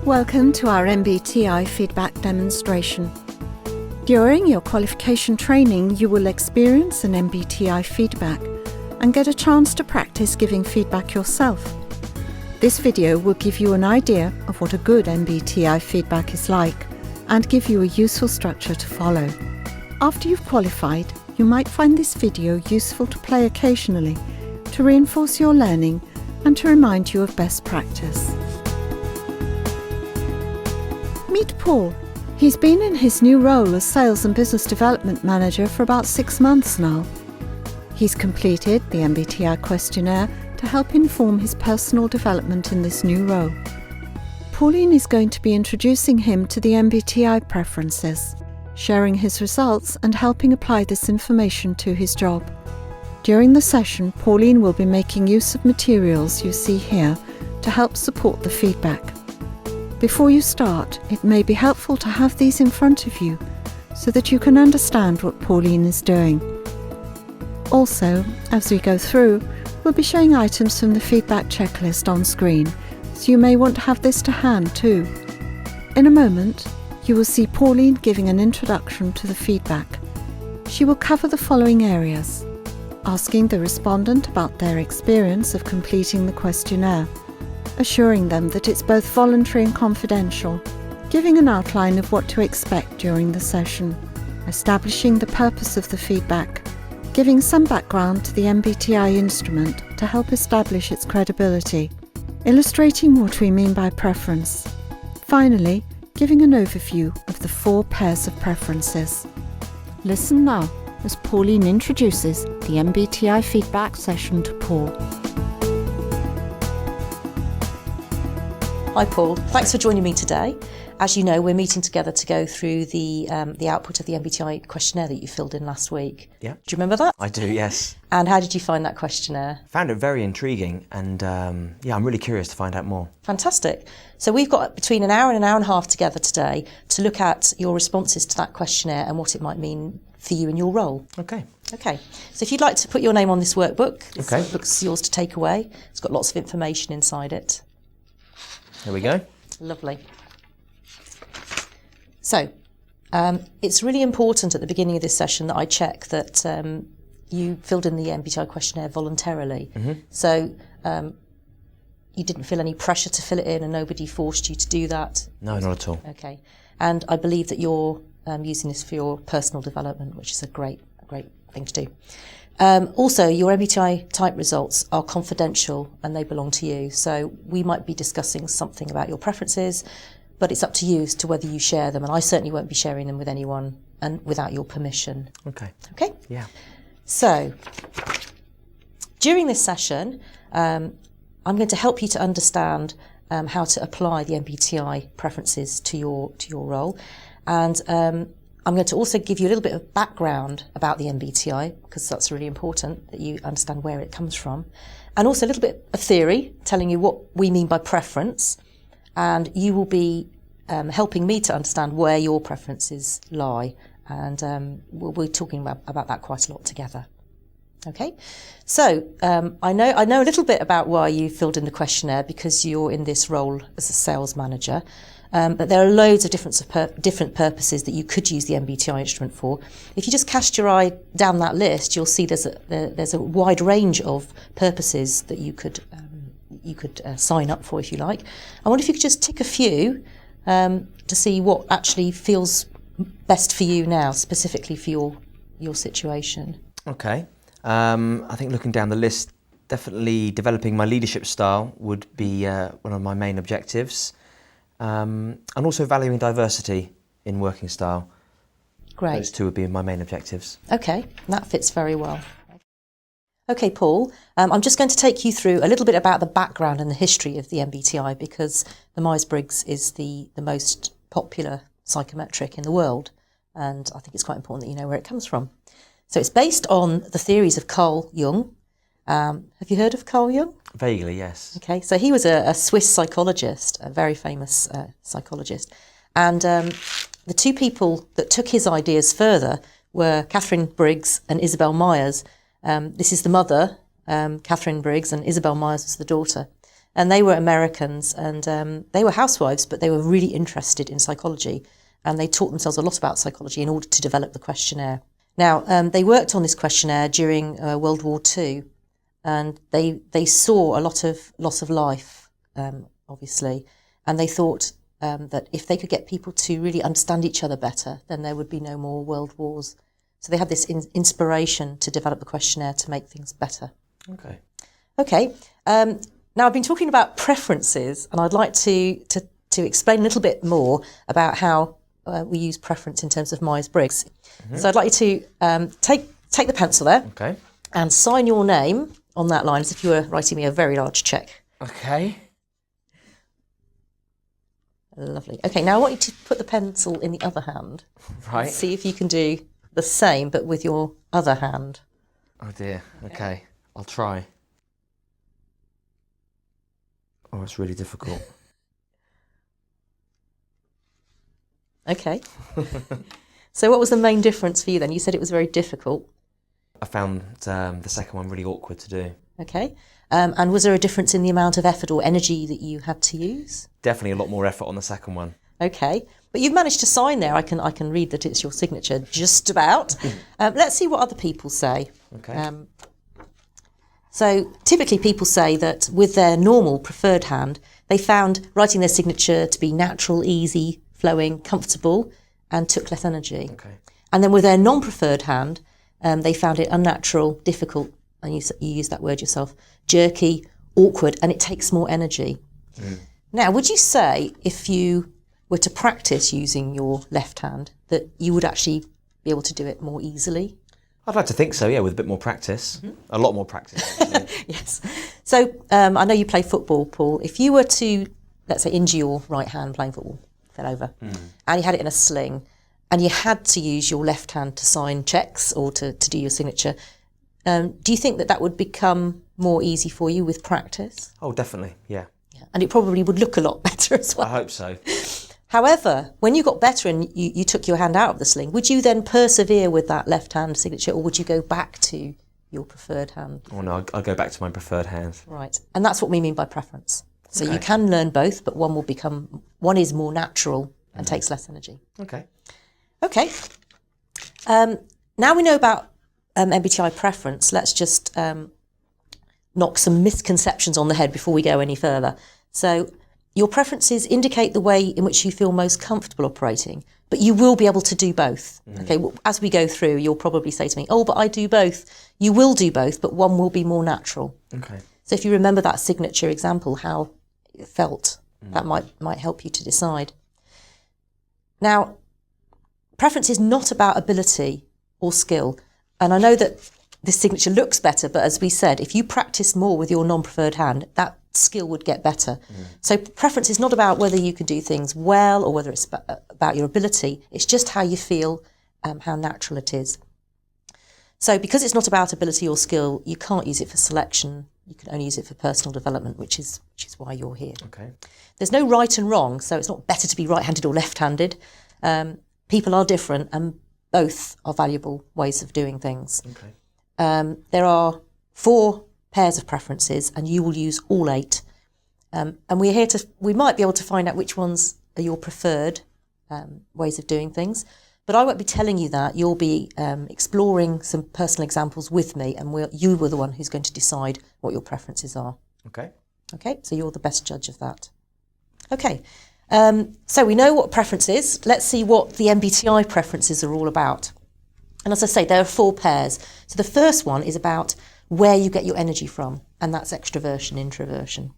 Welcome to our MBTI feedback demonstration. During your qualification training, you will experience an MBTI feedback and get a chance to practice giving feedback yourself. This video will give you an idea of what a good MBTI feedback is like and give you a useful structure to follow. After you've qualified, you might find this video useful to play occasionally to reinforce your learning and to remind you of best practice. Meet Paul. He's been in his new role as Sales and Business Development Manager for about 6 months now. He's completed the MBTI questionnaire to help inform his personal development in this new role. Pauline is going to be introducing him to the MBTI preferences, sharing his results and helping apply this information to his job. During the session, Pauline will be making use of materials you see here to help support the feedback. Before you start, it may be helpful to have these in front of you so that you can understand what Pauline is doing. Also, as we go through, we'll be showing items from the feedback checklist on screen, so you may want to have this to hand too. In a moment, you will see Pauline giving an introduction to the feedback. She will cover the following areas: asking the respondent about their experience of completing the questionnaire, assuring them that it's both voluntary and confidential, giving an outline of what to expect during the session, establishing the purpose of the feedback, giving some background to the MBTI instrument to help establish its credibility, illustrating what we mean by preference. Finally, giving an overview of the 4 pairs of preferences. Listen now as Pauline introduces the MBTI feedback session to Paul. Hi Paul, thanks for joining me today. As you know, we're meeting together to go through the output of the MBTI questionnaire that you filled in last week. Yeah. Do you remember that? I do, yes. And how did you find that questionnaire? Found it very intriguing and I'm really curious to find out more. Fantastic. So we've got between an hour and a half together today to look at your responses to that questionnaire and what it might mean for you in your role. Okay. Okay, so if you'd like to put your name on this workbook, this Okay. workbook's yours to take away. It's got lots of information inside it. There we go. Lovely. So, it's really important at the beginning of this session that I check that you filled in the MBTI questionnaire voluntarily. Mm-hmm. So, you didn't feel any pressure to fill it in and nobody forced you to do that? No, not at all. Okay. And I believe that you're using this for your personal development, which is a great thing to do. Also, your MBTI type results are confidential and they belong to you. So we might be discussing something about your preferences, but it's up to you as to whether you share them. And I certainly won't be sharing them with anyone and without your permission. Okay. Okay? Yeah. So, during this session, I'm going to help you to understand how to apply the MBTI preferences to your role. And I'm going to also give you a little bit of background about the MBTI, because that's really important that you understand where it comes from. And also a little bit of theory, telling you what we mean by preference. And you will be helping me to understand where your preferences lie. And we'll be talking about that quite a lot together. Okay, so I know a little bit about why you filled in the questionnaire, because you're in this role as a sales manager. But there are loads of different purposes that you could use the MBTI instrument for. If you just cast your eye down that list, you'll see there's a wide range of purposes that you could sign up for, if you like. I wonder if you could just tick a few to see what actually feels best for you now, specifically for your situation. Okay. I think looking down the list, definitely developing my leadership style would be one of my main objectives. And also valuing diversity in working style. Great. Those 2 would be my main objectives. Okay, that fits very well. Okay, Paul, I'm just going to take you through a little bit about the background and the history of the MBTI, because the Myers-Briggs is the most popular psychometric in the world, and I think it's quite important that you know where it comes from. So it's based on the theories of Carl Jung. Have you heard of Carl Jung? Vaguely, yes. Okay, so he was a Swiss psychologist, a very famous psychologist. And the 2 people that took his ideas further were Catherine Briggs and Isabel Myers. This is the mother, Catherine Briggs, and Isabel Myers was the daughter. And they were Americans, and they were housewives, but they were really interested in psychology. And they taught themselves a lot about psychology in order to develop the questionnaire. Now, they worked on this questionnaire during World War II, and they saw a lot of loss of life, obviously. And they thought that if they could get people to really understand each other better, then there would be no more world wars. So they had this inspiration to develop the questionnaire to make things better. Okay. Now, I've been talking about preferences, and I'd like to explain a little bit more about how we use preference in terms of Myers-Briggs. So I'd like you to take the pencil there and sign your name on that line as if you were writing me a very large cheque. Okay. Lovely. Okay, now I want you to put the pencil in the other hand. Right. See if you can do the same, but with your other hand. Oh dear. Okay. I'll try. Oh, it's really difficult. Okay. So what was the main difference for you then? You said it was very difficult. I found the second one really awkward to do. Okay. And was there a difference in the amount of effort or energy that you had to use? Definitely a lot more effort on the second one. Okay. But you've managed to sign there. I can read that it's your signature, just about. Let's see what other people say. Okay. So typically people say that with their normal preferred hand, they found writing their signature to be natural, easy, flowing, comfortable, and took less energy. Okay. And then with their non-preferred hand, they found it unnatural, difficult, and you use that word yourself, jerky, awkward, and it takes more energy. Now, would you say if you were to practice using your left hand that you would actually be able to do it more easily? I'd like to think so, yeah, with a bit more practice. A lot more practice. Yes. So I know you play football, Paul. If you were to, let's say, injure your right hand playing football, fell over, and you had it in a sling, and you had to use your left hand to sign cheques or to do your signature, do you think that would become more easy for you with practice? Oh, definitely, yeah. And it probably would look a lot better as well. I hope so. However, when you got better and you took your hand out of the sling, would you then persevere with that left hand signature, or would you go back to your preferred hand? Oh no, I'll go back to my preferred hand. Right. And that's what we mean by preference. So you can learn both, but one is more natural and takes less energy. Okay. Okay. Now we know about MBTI preference, let's just knock some misconceptions on the head before we go any further. So your preferences indicate the way in which you feel most comfortable operating, but you will be able to do both. Okay, well, as we go through, you'll probably say to me, oh, but I do both. You will do both, but one will be more natural. Okay. So if you remember that signature example, how it felt, that might help you to decide. Now, preference is not about ability or skill. And I know that this signature looks better, but as we said, if you practice more with your non-preferred hand, that skill would get better. So preference is not about whether you can do things well or whether it's about your ability. It's just how you feel, how natural it is. So because it's not about ability or skill, you can't use it for selection. You can only use it for personal development, which is why you're here. Okay. There's no right and wrong, so it's not better to be right-handed or left-handed. People are different, and both are valuable ways of doing things. Okay. There are 4 pairs of preferences, and you will use all 8. And we might be able to find out which ones are your preferred ways of doing things. But I won't be telling you that. You'll be exploring some personal examples with me, and you were the one who's going to decide what your preferences are. Okay. Okay, so you're the best judge of that. Okay, so we know what preference is. Let's see what the MBTI preferences are all about. And as I say, there are 4 pairs. So the first one is about where you get your energy from, and that's extroversion, introversion.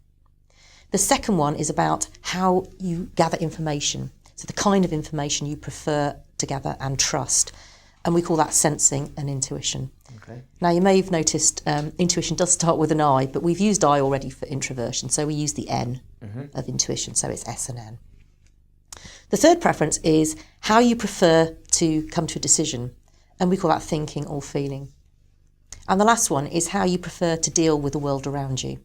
The second one is about how you gather information, so the kind of information you prefer to gather and trust, and we call that sensing and intuition. Okay. Now, you may have noticed intuition does start with an I, but we've used I already for introversion, so we use the N of intuition, so it's S and N. The third preference is how you prefer to come to a decision, and we call that thinking or feeling. And the last one is how you prefer to deal with the world around you,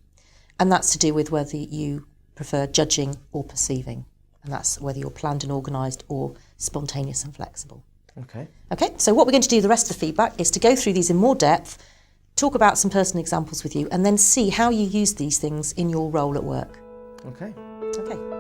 and that's to do with whether you prefer judging or perceiving, and that's whether you're planned and organised or spontaneous and flexible. Okay. Okay, so what we're going to do the rest of the feedback is to go through these in more depth, talk about some personal examples with you, and then see how you use these things in your role at work. Okay. Okay.